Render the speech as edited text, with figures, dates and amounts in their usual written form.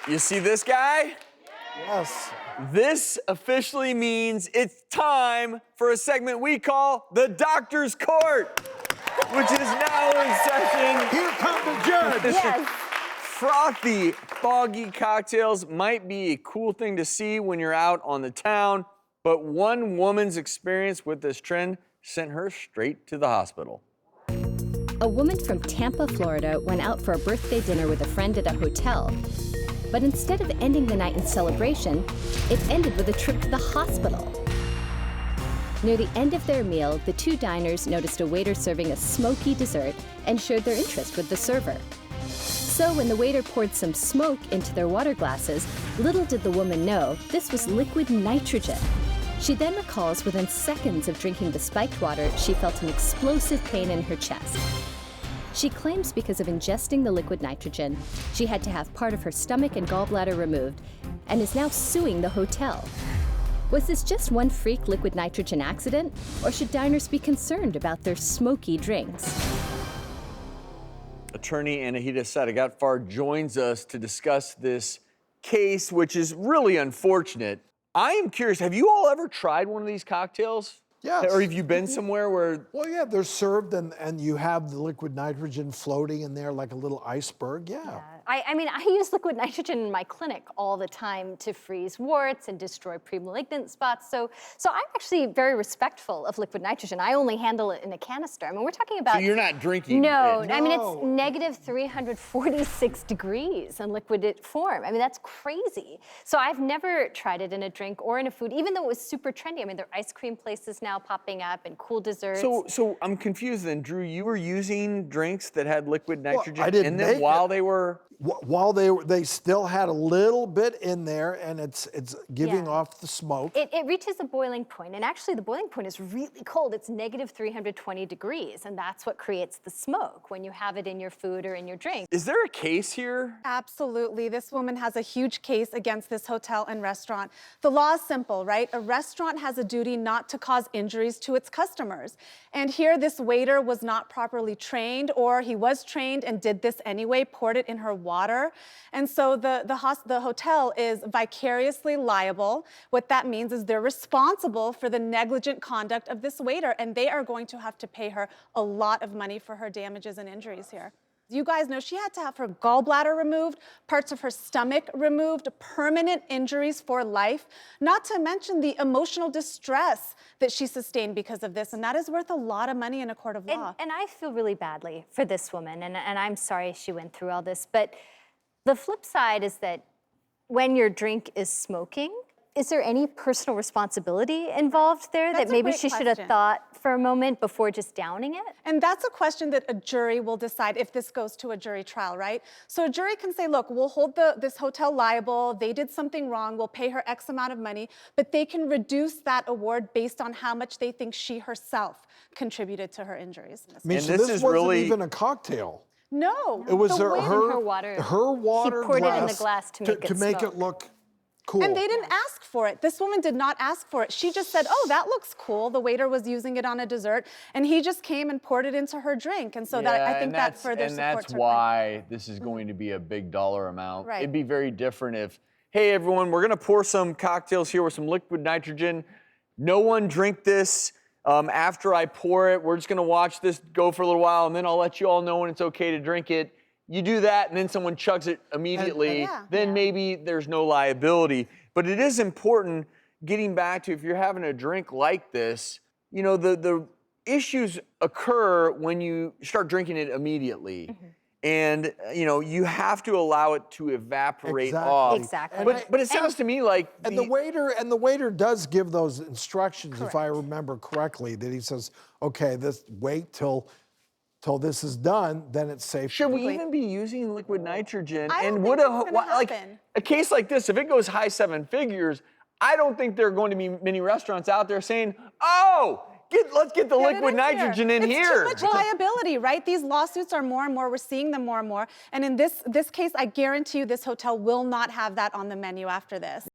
You see this guy? Yes. This officially means it's time for a segment we call the Doctor's Court, which is now in session. Here comes the judge. Yes. Frothy, foggy cocktails might be a cool thing to see when you're out on the town, but one woman's experience with this trend sent her straight to the hospital. A woman from Tampa, Florida went out for a birthday dinner with a friend at a hotel. But instead of ending the night in celebration, it ended with a trip to the hospital. Near the end of their meal, the two diners noticed a waiter serving a smoky dessert and showed their interest with the server. So when the waiter poured some smoke into their water glasses, little did the woman know this was liquid nitrogen. She then recalls within seconds of drinking the spiked water, she felt an explosive pain in her chest. She claims because of ingesting the liquid nitrogen, she had to have part of her stomach and gallbladder removed and is now suing the hotel. Was this just one freak liquid nitrogen accident, or should diners be concerned about their smoky drinks? Attorney Anahita Sadagatfar joins us to discuss this case, which is really unfortunate. I am curious, have you all ever tried one of these cocktails? Yes. Or have you been somewhere where... Well, yeah, they're served and you have the liquid nitrogen floating in there like a little iceberg, yeah. I mean, I use liquid nitrogen in my clinic all the time to freeze warts and destroy pre-malignant spots. So I'm actually very respectful of liquid nitrogen. I only handle it in a canister. I mean, we're talking about... So you're not drinking No, it? I mean, it's negative 346 degrees in liquid form. I mean, that's crazy. So I've never tried it in a drink or in a food, even though it was super trendy. I mean, there are ice cream places now popping up and cool desserts. So I'm confused then, Drew. You were using drinks that had liquid nitrogen I didn't in them make while it. they were... While they still had a little bit in there, and it's giving off the smoke. It reaches a boiling point, and actually the boiling point is really cold. It's negative 320 degrees, and that's what creates the smoke when you have it in your food or in your drink. Is there a case here? Absolutely. This woman has a huge case against this hotel and restaurant. The law is simple, right? A restaurant has a duty not to cause injuries to its customers. And here, this waiter was not properly trained, or he was trained and did this anyway, poured it in her water. And so the hotel is vicariously liable. What that means is they're responsible for the negligent conduct of this waiter, and they are going to have to pay her a lot of money for her damages and injuries here. You guys know she had to have her gallbladder removed, parts of her stomach removed, permanent injuries for life, not to mention the emotional distress that she sustained because of this, and that is worth a lot of money in a court of law. And I feel really badly for this woman, and I'm sorry she went through all this, but the flip side is that when your drink is smoking, is there any personal responsibility involved there that maybe she should have thought for a moment before just downing it? And that's a question that a jury will decide if this goes to a jury trial, right? So a jury can say, look, we'll hold this hotel liable, they did something wrong, we'll pay her X amount of money, but they can reduce that award based on how much they think she herself contributed to her injuries. I mean, And so this this is wasn't really- even a cocktail. No. It was her her water. water She poured glass it in the glass to make it smoke. look cool. And they didn't ask for it. This woman did not ask for it. She just said, oh, that looks cool. The waiter was using it on a dessert, and he just came and poured it into her drink. And so I think that further supports her And that's why this is going to be a big dollar amount. Right. It'd be very different if, hey, everyone, we're going to pour some cocktails here with some liquid nitrogen. No one drink this. After I pour it, we're just going to watch this go for a little while, and then I'll let you all know when it's okay to drink it. You do that, and then someone chugs it immediately, then maybe there's no liability. But it is important, getting back to if you're having a drink like this, you know, the issues occur when you start drinking it immediately. And, you know, you have to allow it to evaporate off. Exactly. But it sounds to me like... And the waiter does give those instructions, if I remember correctly, that he says, okay, wait till this is done, then it's safe. Should we even be using liquid nitrogen? I don't And think would that's gonna happen. a case like this, if it goes high seven figures, I don't think there are going to be many restaurants out there saying, oh, let's get the liquid nitrogen in here. It's too much liability, right? These lawsuits are more and more, we're seeing them more and more. And in this case, I guarantee you this hotel will not have that on the menu after this.